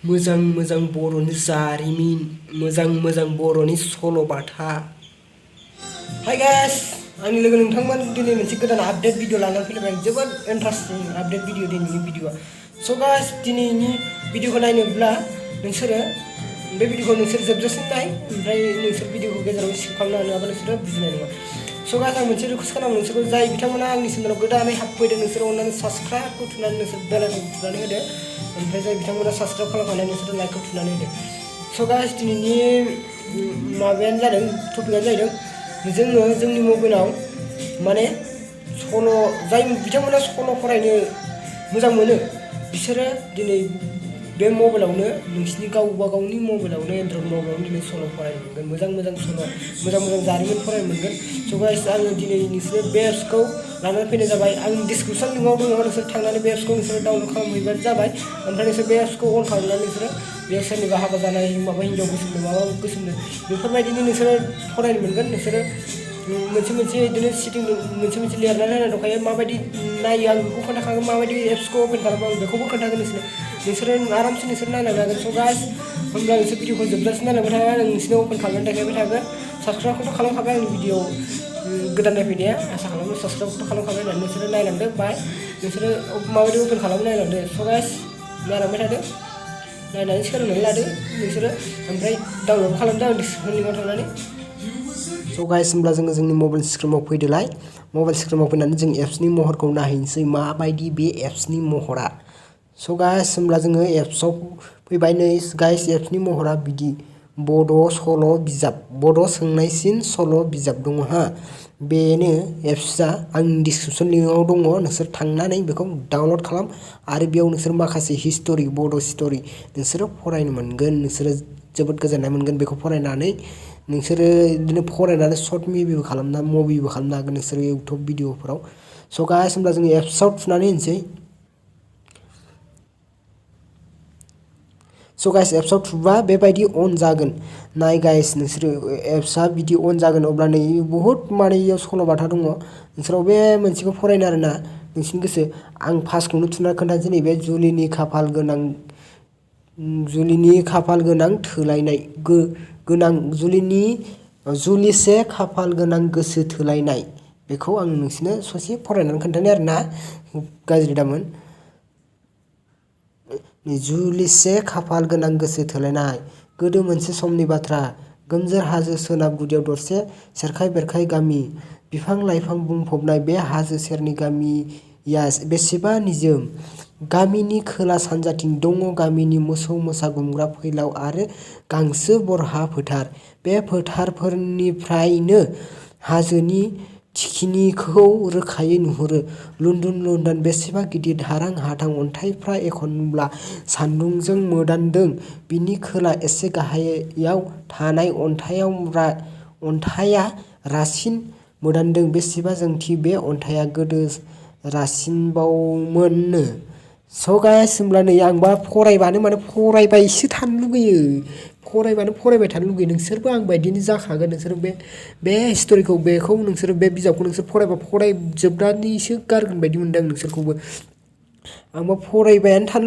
मोजां बर'नि जारिमिन मोजां बर'नि सल'बाथा। हाय गाइस, आंनि लोगो नोंथांमोन दिनै मोनसे गोदान आपडेट भिडिअ लानानै फैबाय। जोबोद इन्टारेस्टिं आपडेट भिडिअ दिनैनि भिडिअआ। स' गाइस, दिनैनि भिडिअखौ नायनोब्ला नोंसोरो बे भिडिअखौ नोंसोर जोबजासिम नाय, ओमफ्राय नोंसोर भिडिअखौ गेजेराव स्किप खालामनो हायाबा नोंसोरो बुजिनाय नङा। स' गाइस, आं मोनसे रिकुवेस्ट खालामो नोंसोरखौ, जाय बिथांमोना आंनि चेनेलाव गोदानै हाबफैदों नोंसोर अननानै साबस्क्राइबखौ थुनानै नोंसोर बेल आइकनखौ थुनानै होदो। ओमफ्राय जाय बिथांमोना साबस्क्राइब खालामखानाय नोंसोर लाइकखौ थुनानै होदो। स' गाइस, दिनैनि माबायानो जादों, टपिकआनो जाहैदों जोङो जोंनि मबाइलाव माने जाय बिथांमोना सल' फरायनो मोजां मोनो बिसोरो दिनै बे मबाइलावनो नोंसिनि गावबा गावनि मबाइलावनो एन्ड्रइड मबाइलावनो दिनै सल' फरायनो मोनगोन। मोजां सल' मोजां जारिमिन फरायनो मोनगोन। स' गाइस, आङो दिनै नोंसोरो बे एप्सखौ लानानै फैनाय जाबाय। आं डिसक्रिपसन लिंकआव दङ, नोंसोर थांनानै बे एप्सखौ नोंसोरो डाउनलड खालामहैबानो जाबाय। ओमफ्राय नोंसोर बे एप्सखौ अन खालामनानै नोंसोरो बे सोरनिबा हाबा जानाय माबा हिन्जाव गोसोमनो माबा गोसोमनो बेफोरबायदिनो नोंसोरो फरायनो मोनगोन। नोंसोरो मोनसे बिदिनो सिटिं मोनसे लिरनानै होनाय दंखायो, माबायदि नायो आं बेखौ खोन्थाखागोन, माबायदि एप्सखौ अपेन खालामो आं बेखौबो खोन्थागोन। नोंसोरो आरामसे नायलांनो हागोन। स' गाइस, होमब्ला नोंसोर भिडिअखौ जोबजासिम नायलांबाय थागोन। आं नोंसिनो अपेन खालामनानै देखायबाय थागोन। साबस्क्राइबखौथ' खालामखाबाय, आंनि भिडिअ गोदान नायफैनाया आसा खालामो साबस्क्राइबखौथ' खालामखाबाय होननानै नोंसोरो नायलांदो। बाय नोंसोरो माबायदि अपेन खालामनो नायलांदो। स' गाइस, नायलांबाय थादो, नायनानै सोलोंनानै लादो नोंसोरो। ओमफ्राय डाउनलड खालामदो आं डिसक्रिपसन लिंकआव थांनानै। स' गाइस, होमब्ला जोङो जोंनि मबाइल स्क्रिनाव फैदोलाय। मबाइल स्क्रिनाव फैनानै जों एप्सनि महरखौ नायहैनोसै, माबायदि बे एप्सनि महरा। स' गाइस, होमब्ला जोङो एप्सआव फैबाय। नै गाइस, एप्सनि महरा बिदि बड' सल' बिजाब, बड' सोंनायसिन सल' बिजाब दङ हा। बेनो एप्सआ आंनि डिसक्रिपसन लिंकआव दङ। नोंसोर थांनानै बेखौ डाउनलड खालाम आरो बेयाव नोंसोर माखासे हिस्ट'रि, बड' हिस्ट'रि नोंसोरो फरायनो मोनगोन। नोंसोरो जोबोद गोजोननाय मोनगोन बेखौ फरायनानै। नोंसोरो बिदिनो फरायनानै सर्ट मुभिबो खालामनो हागोन नोंसोरो इउटुब भिडिअफोराव। स' गाइस, होमब्ला जोङो एप्सआव थुनानै होनोसै। स' गाइस, एप्सआव थुबा बेबायदि अन जागोन। नाय गाइस, नोंसोरो एप्सआ बिदि अन जागोन। अब्ला नै बुहुत माने इयाव सल'बाथा दङ। नोंसोराव बे मोनसेखौ फरायनो आरोना नोंसिनि गोसो। आं फार्स्टखौनो थुना खोन्थानोसै। नैबे जुलिनि खाफाल गोनां थोलायनाय जुलिसे खाफाल गोनां गोसो थोलायनाय, बेखौ आं नोंसिनो ससे फरायनानै खोन्थानो आरोना, गाज्रि दामोन। जुलिसे खाफाल गोनां गोसो थोलायनाय। गोदो मोनसे समनि बाथ्रा। गोमजोर हाजो सोनाब गुदियाव दरसे सेरखाय बेरखाय गामि। बिफां लाइफां बुंफबनाय बे हाजो सेरनि गामिया बेसेबा निजोम। गामिनि खोला सानजाथिं दङ गामिनि मोसौ मोसा गुमग्रा फैलाव आरो गांसो बरहा फोथार। बे फोथारफोरनिफ्रायनो हाजोनि थिखिनिखौ रोखायै नुहुरो। लुन्दुन लुन्दान बेसेबा गिदिर हारां हाथां अन्थाइफ्रा एखनब्ला सान्दुंजों मोदानदों। बिनि खोला एसे गाहायाव थानाय अन्थाइया रासिन मोदानदों। बेसेबा जोंथि बे अन्थाइया गोदो रासिनबावमोननो। स' गाइस, होमब्ला नै आंबा फरायबानो माने फरायबायसो थानो लुगैयो। फरायबाय थानो लुगैयो। नोंसोरबो आं बायदिनो जाखागोन। नोंसोर बे हिस्ट'रिखौ नोंसोर बे बिजाबखौ नोंसोर फरायजोबनानैसो गारगोन बायदि मोनदों आं नोंसोरखौबो। आंबो फरायबायानो थानो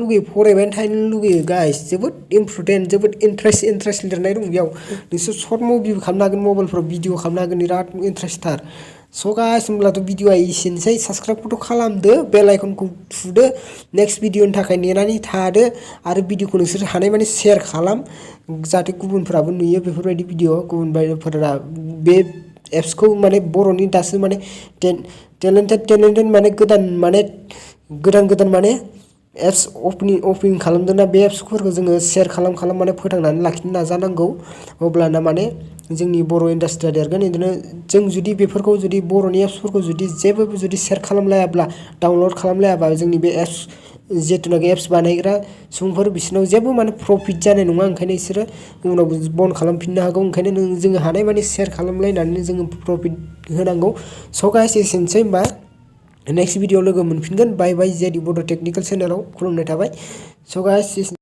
लुगैयो गाइस। जोबोद इम्परटेन्ट, जोबोद इन्ट्रेस्ट लिरनाय दं बेयाव। नोंसोर सर्ट मुभिबो खालामनो हागोन, मबाइलफ्राव भिडिअ खालामनो हागोन। बिराद इन्ट्रेस्टथार। स' गाइस, होमब्लाथ' भिडिअआ एसेनोसै। साबस्क्राइबखौथ' खालामदो, बेल आइकनखौ थुदो, नेक्स्ट भिडिअनि थाखाय नेनानै थादो। आरो भिडिअखौ नोंसोर हानायमानि शेयार खालाम, जाहाथे गुबुनफोराबो नुयो बेफोरबायदि भिडिअ। गुबुनफोरा बे एप्सखौ माने बर'नि दासो माने टेलेन्टेड माने गोदान माने एप्स अपेनिं खालामदोंना, बे एप्सफोरखौ जोङो शेयार खालाम माने फोथांनानै लाखिनो नाजानांगौ। अब्लाना माने जोंनि बर' इन्डास्ट्रिया देरगोन। बिदिनो जों जुदि बेफोरखौ बर'नि एप्सफोरखौ जेबो शेयार खालामलायाब्ला, डाउनलड खालामलायाबा, जोंनि बे एप्स जिथुनाखि एप्स बानायग्रा सुबुंफोर बिसोरनाव जेबो माने प्रफिट जानाय नङा। ओंखायनो बिसोरो उनाव बन्द खालामफिननो हागौ। ओंखायनो जोङो हानाय माने शेयार खालामलायनानै जोङो प्रफिट होनांगौ। स' गाइस, एसेनोसै होमबा। नेक्स्ट भिडिअ लोगो मोनफिनगोन। बाय जेडि बड' टेकनिकेल चेनेलाव खुलुमनाय थाबाय। स' गाइस।